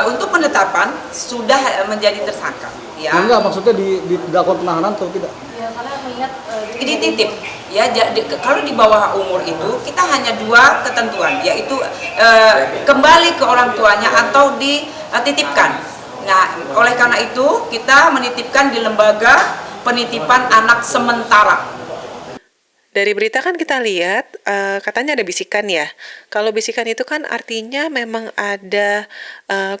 Untuk penetapan sudah menjadi tersangka. Ya. Enggak, maksudnya di dakwaan penahanan atau tidak? Ya, karena mengingat Dititip. Ya, kalau di bawah umur itu kita hanya dua ketentuan, yaitu kembali ke orang tuanya atau dititipkan. Nah, oleh karena itu kita menitipkan di lembaga penitipan anak sementara. Dari berita kan kita lihat katanya ada bisikan ya. Kalau bisikan itu kan artinya memang ada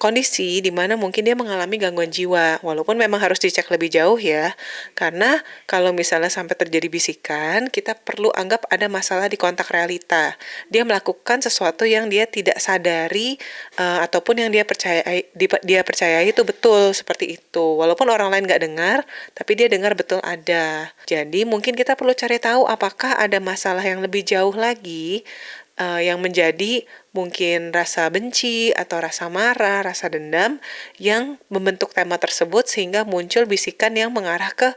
kondisi di mana mungkin dia mengalami gangguan jiwa. Walaupun memang harus dicek lebih jauh ya. Karena kalau misalnya sampai terjadi bisikan, kita perlu anggap ada masalah di kontak realita. Dia melakukan sesuatu yang dia tidak sadari ataupun yang dia percayai itu betul seperti itu. Walaupun orang lain nggak dengar, tapi dia dengar betul ada. Jadi mungkin kita perlu cari tahu apakah ada masalah yang lebih jauh lagi yang menjadi mungkin rasa benci atau rasa marah, rasa dendam yang membentuk tema tersebut sehingga muncul bisikan yang mengarah ke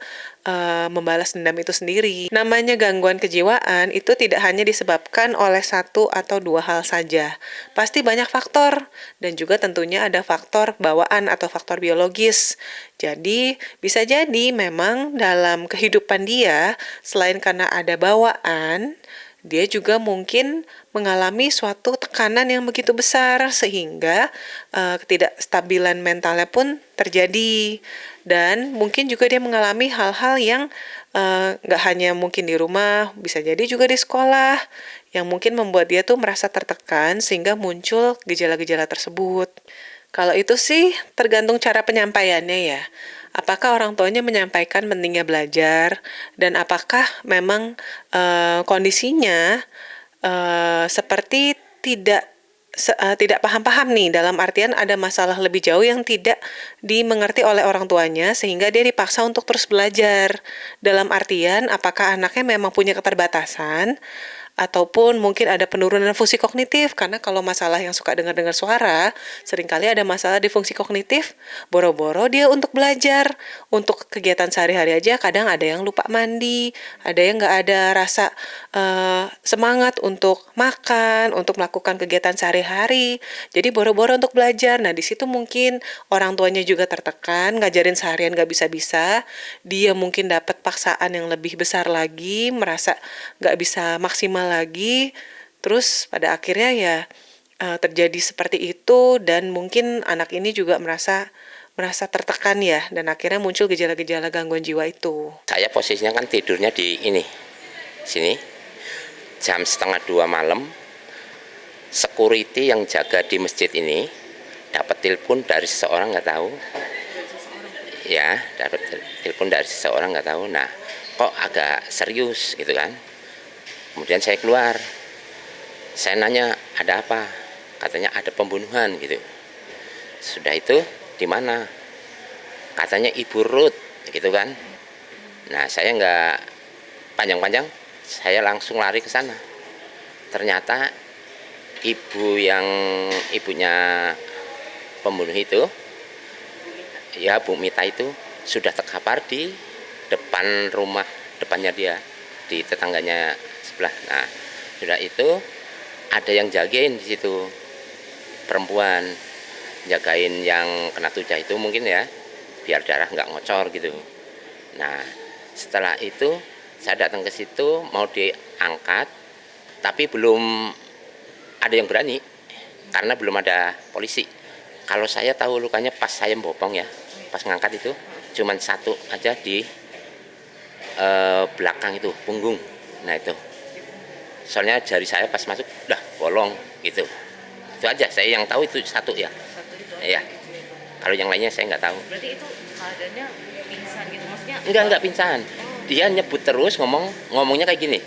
membalas dendam itu sendiri. Namanya gangguan kejiwaan itu tidak hanya disebabkan oleh satu atau dua hal saja. Pasti banyak faktor dan juga tentunya ada faktor bawaan atau faktor biologis. Jadi bisa jadi memang dalam kehidupan dia selain karena ada bawaan, dia juga mungkin mengalami suatu tekanan yang begitu besar sehingga ketidakstabilan mentalnya pun terjadi. Dan mungkin juga dia mengalami hal-hal yang nggak hanya mungkin di rumah, bisa jadi juga di sekolah, yang mungkin membuat dia tuh merasa tertekan sehingga muncul gejala-gejala tersebut. Kalau itu sih tergantung cara penyampaiannya ya. Apakah orang tuanya menyampaikan pentingnya belajar dan apakah memang kondisinya seperti tidak paham-paham nih, dalam artian ada masalah lebih jauh yang tidak dimengerti oleh orang tuanya sehingga dia dipaksa untuk terus belajar. Dalam artian apakah anaknya memang punya keterbatasan ataupun mungkin ada penurunan fungsi kognitif, karena kalau masalah yang suka dengar-dengar suara, seringkali ada masalah di fungsi kognitif, boro-boro dia untuk belajar, untuk kegiatan sehari-hari aja kadang ada yang lupa mandi, ada yang nggak ada rasa semangat untuk makan, untuk melakukan kegiatan sehari-hari, jadi boro-boro untuk belajar. Nah di situ mungkin orang tuanya juga tertekan, ngajarin seharian nggak bisa-bisa, dia mungkin dapat paksaan yang lebih besar lagi, merasa nggak bisa maksimal lagi, terus pada akhirnya ya terjadi seperti itu dan mungkin anak ini juga merasa tertekan ya dan akhirnya muncul gejala-gejala gangguan jiwa itu. Saya posisinya kan tidurnya di sini, jam 1:30 malam, security yang jaga di masjid ini dapat telepon dari seseorang nggak tahu, ya dapat telepon dari seseorang nggak tahu. Nah kok agak serius gitu kan. Kemudian saya keluar, saya nanya ada apa, katanya ada pembunuhan gitu. Sudah itu di mana? Katanya Ibu Ruth gitu kan. Nah saya nggak panjang-panjang, saya langsung lari ke sana. Ternyata ibunya pembunuh itu, ya Bu Mita itu sudah terkapar di depan rumah depannya dia, di tetangganya sebelah. Nah, sudah itu ada yang jagain di situ, perempuan jagain yang kena tujah itu mungkin ya, biar darah nggak ngocor gitu. Nah, setelah itu saya datang ke situ mau diangkat, tapi belum ada yang berani karena belum ada polisi. Kalau saya tahu lukanya pas saya bopong ya, pas ngangkat itu cuman satu aja di belakang itu, punggung. Nah itu soalnya jari saya pas masuk udah bolong gitu. Itu aja saya yang tahu, itu satu ya. Iya. Kalau yang lainnya saya nggak tahu. berarti itu keadaannya pingsan gitu maksudnya? Enggak pingsan. Dia nyebut terus, ngomongnya kayak gini.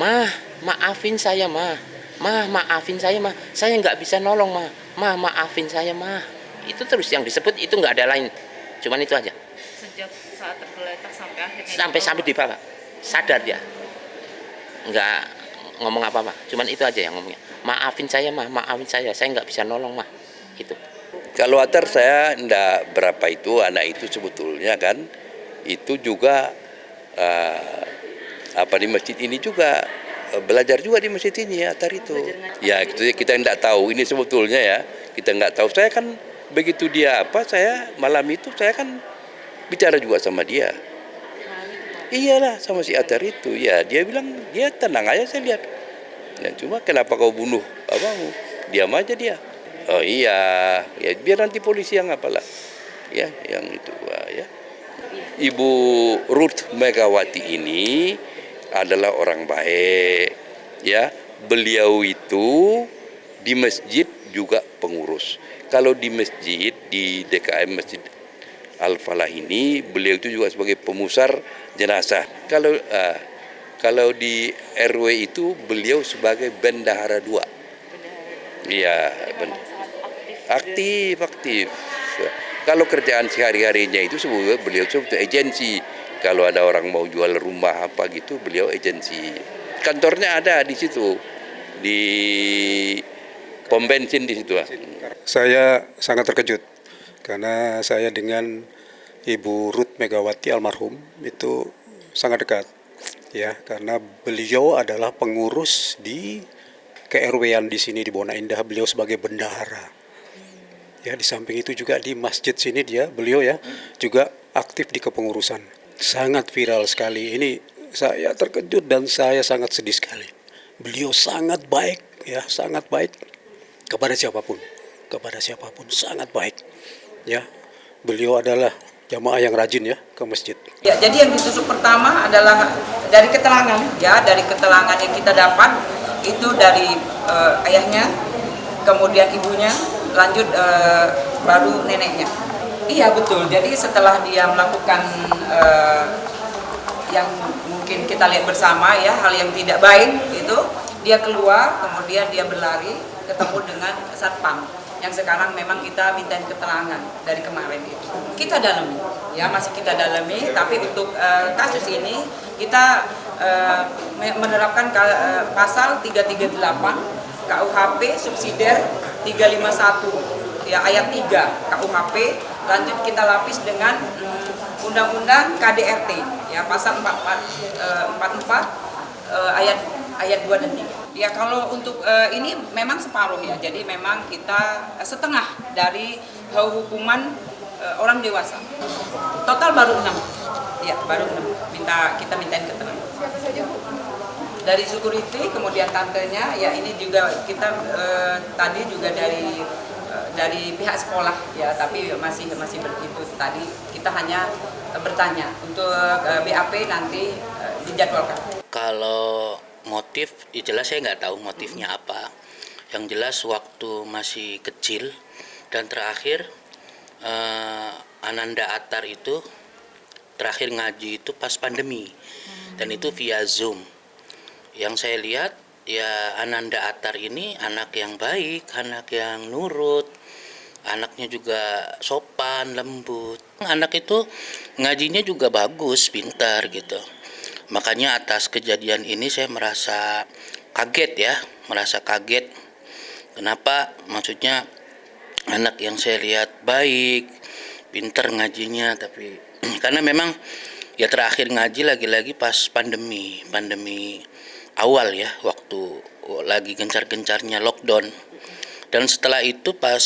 Mah, maafin saya mah. Mah, maafin saya mah. Saya nggak bisa nolong mah. Mah, maafin saya mah. Itu terus yang disebut, itu nggak ada lain. Cuman itu aja. Sejak saat tergeletak sampai akhirnya Sampai di bawah. Sadar dia. Nggak ngomong apa-apa, cuman itu aja yang ngomongnya. Maafin saya mah, maafin saya nggak bisa nolong mah. Itu. Kalau atar saya enggak berapa itu anak itu sebetulnya kan, itu juga di masjid ini juga belajar juga di masjid ini ya, atar itu. Ya itu kita enggak tahu ini sebetulnya ya, kita enggak tahu. Saya kan begitu dia saya malam itu saya kan bicara juga sama dia. Iyalah sama si Atar itu, ya dia bilang dia tenang aja saya lihat. Dan cuma kenapa kau bunuh abangmu? Diam aja dia. Oh iya, ya biar nanti polisi yang apalah, ya yang itu ya. Ibu Ruth Megawati ini adalah orang baik, ya. Beliau itu di masjid juga pengurus. Kalau di masjid di DKM Masjid Al-Falah ini beliau itu juga sebagai pemusar jenazah. Kalau di RW itu beliau sebagai bendahara 2. Iya, aktif. Kalau kerjaan sehari-harinya itu sebetulnya beliau sebetulnya agensi. Kalau ada orang mau jual rumah apa gitu, beliau agensi. Kantornya ada di situ, di pom bensin di situ. Saya sangat terkejut karena saya dengan Ibu Ruth Megawati almarhum itu sangat dekat, ya, karena beliau adalah pengurus di KRW-an di sini di Bona Indah, beliau sebagai bendahara. Ya, di samping itu juga di masjid sini beliau ya juga aktif di kepengurusan. Sangat viral sekali. Ini saya terkejut dan saya sangat sedih sekali. Beliau sangat baik, ya, sangat baik kepada siapapun sangat baik. Ya, beliau adalah jamaah yang rajin ya ke masjid. Ya, jadi yang ditusuk pertama adalah dari keterangan, ya, dari keterangan yang kita dapat itu dari ayahnya, kemudian ibunya, lanjut baru neneknya. Iya betul. Jadi setelah dia melakukan yang mungkin kita lihat bersama ya, hal yang tidak baik itu, dia keluar, kemudian dia berlari ketemu dengan satpam yang sekarang memang kita mintain keterangan dari kemarin itu. Kita dalami, ya masih kita dalami. Tapi untuk kasus ini kita menerapkan pasal 338 KUHP subsidiar 351 ya ayat 3 KUHP. Lanjut kita lapis dengan Undang-Undang KDRT ya pasal 44 ayat 2 dan 3. Ya kalau untuk ini memang separuh ya. Jadi memang kita setengah dari hukuman orang dewasa. Total baru 6. Ya, baru 6. Kita mintain keterangan. Dari security, kemudian tantenya, ya ini juga kita tadi juga dari pihak sekolah ya, tapi masih begitu tadi kita hanya bertanya untuk BAP nanti dijadwalkan. Kalau motif, jelas saya nggak tahu motifnya apa. Yang jelas waktu masih kecil dan terakhir Ananda Atar itu terakhir ngaji itu pas pandemi dan itu via Zoom. Yang saya lihat ya Ananda Atar ini anak yang baik, anak yang nurut, anaknya juga sopan, lembut. Anak itu ngajinya juga bagus, pintar gitu. Makanya atas kejadian ini saya merasa kaget. Kenapa? Maksudnya anak yang saya lihat baik, pintar ngajinya, tapi karena memang ya terakhir ngaji lagi-lagi pas pandemi awal ya, waktu lagi gencar-gencarnya lockdown. Dan setelah itu pas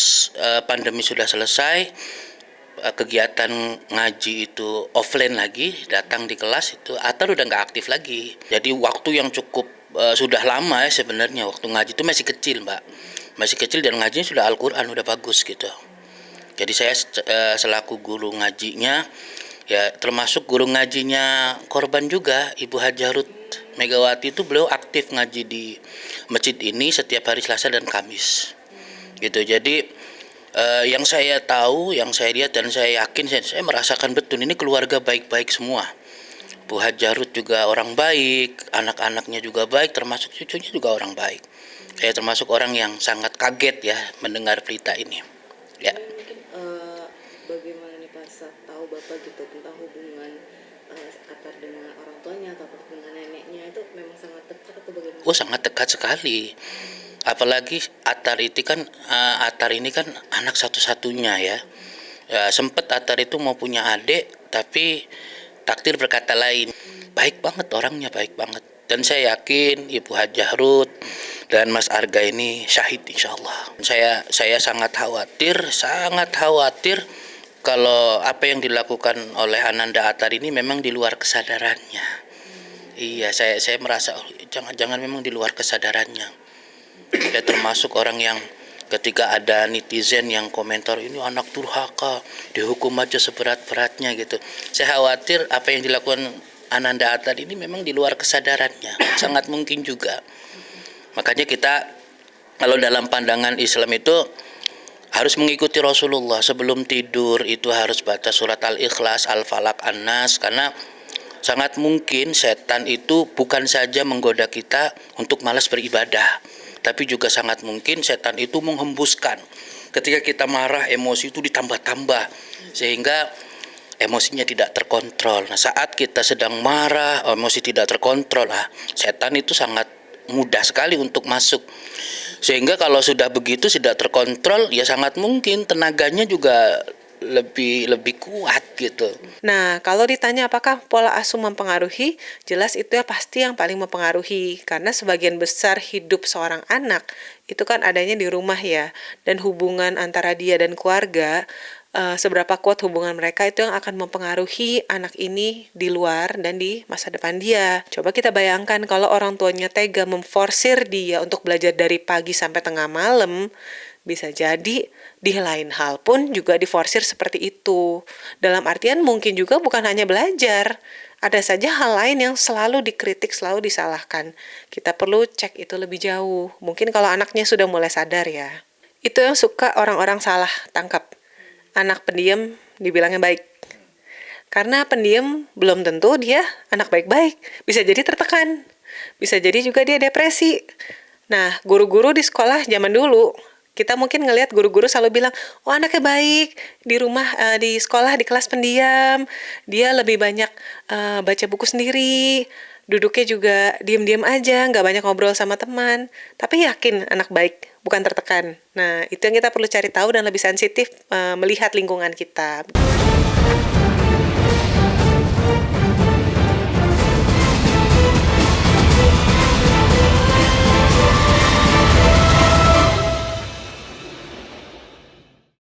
pandemi sudah selesai, kegiatan ngaji itu offline lagi, datang di kelas itu Atar udah nggak aktif lagi. Jadi waktu yang cukup sudah lama ya sebenarnya, waktu ngaji itu masih kecil Mbak, masih kecil dan ngajinya sudah Al-Quran, udah bagus gitu. Jadi saya selaku guru ngajinya, ya termasuk guru ngajinya korban juga, Ibu Hajah Ruth Megawati itu beliau aktif ngaji di masjid ini setiap hari Selasa dan Kamis. Gitu. Jadi yang saya tahu, yang saya lihat dan saya yakin, saya merasakan betul ini keluarga baik-baik semua. Bu Hajah Ruth juga orang baik, anak-anaknya juga baik, termasuk cucunya juga orang baik. Saya termasuk orang yang sangat kaget ya mendengar berita ini. Ya. Mungkin bagaimana nih Pak saat tahu Bapak gitu tentang hubungan Atar dengan orang tuanya atau dengan neneknya, itu memang sangat dekat atau bagaimana? Oh sangat dekat sekali. Apalagi Atar ini kan anak satu-satunya ya. Sempat Atar itu mau punya adik, tapi takdir berkata lain. Baik banget orangnya, baik banget. Dan saya yakin Ibu Hajah Ruth dan Mas Arga ini syahid insya Allah. Saya sangat khawatir kalau apa yang dilakukan oleh Ananda Atar ini memang di luar kesadarannya. Iya, saya merasa jangan-jangan memang di luar kesadarannya. Saya termasuk orang yang ketika ada netizen yang komentar ini anak durhaka, dihukum aja seberat-beratnya gitu. Saya khawatir apa yang dilakukan Ananda Atar ini memang di luar kesadarannya. Sangat mungkin juga. Makanya kita kalau dalam pandangan Islam itu harus mengikuti Rasulullah. Sebelum tidur itu harus baca surat Al-Ikhlas, Al-Falaq, An-Nas, karena sangat mungkin setan itu bukan saja menggoda kita untuk malas beribadah, tapi juga sangat mungkin setan itu menghembuskan. Ketika kita marah, emosi itu ditambah-tambah sehingga emosinya tidak terkontrol. Nah, saat kita sedang marah, emosi tidak terkontrol, setan itu sangat mudah sekali untuk masuk. Sehingga kalau sudah begitu tidak terkontrol, ya sangat mungkin tenaganya juga lebih kuat gitu. Nah, kalau ditanya apakah pola asuh mempengaruhi, jelas itu ya pasti yang paling mempengaruhi. Karena sebagian besar hidup seorang anak itu kan adanya di rumah ya. Dan hubungan antara dia dan keluarga, seberapa kuat hubungan mereka itu yang akan mempengaruhi anak ini di luar dan di masa depan dia. Coba kita bayangkan kalau orang tuanya tega memforsir dia untuk belajar dari pagi sampai tengah malam, bisa jadi di lain hal pun juga diforsir seperti itu. Dalam artian mungkin juga bukan hanya belajar, ada saja hal lain yang selalu dikritik, selalu disalahkan. Kita perlu cek itu lebih jauh. Mungkin kalau anaknya sudah mulai sadar ya. Itu yang suka orang-orang salah tangkap. Anak pendiam dibilangnya baik. Karena pendiam belum tentu dia anak baik-baik. Bisa jadi tertekan. Bisa jadi juga dia depresi. Nah, guru-guru di sekolah zaman dulu, kita mungkin ngelihat guru-guru selalu bilang, oh anaknya baik, di rumah, di sekolah, di kelas pendiam, dia lebih banyak baca buku sendiri, duduknya juga diam-diam aja, nggak banyak ngobrol sama teman. Tapi yakin anak baik, bukan tertekan. Nah, itu yang kita perlu cari tahu dan lebih sensitif melihat lingkungan kita.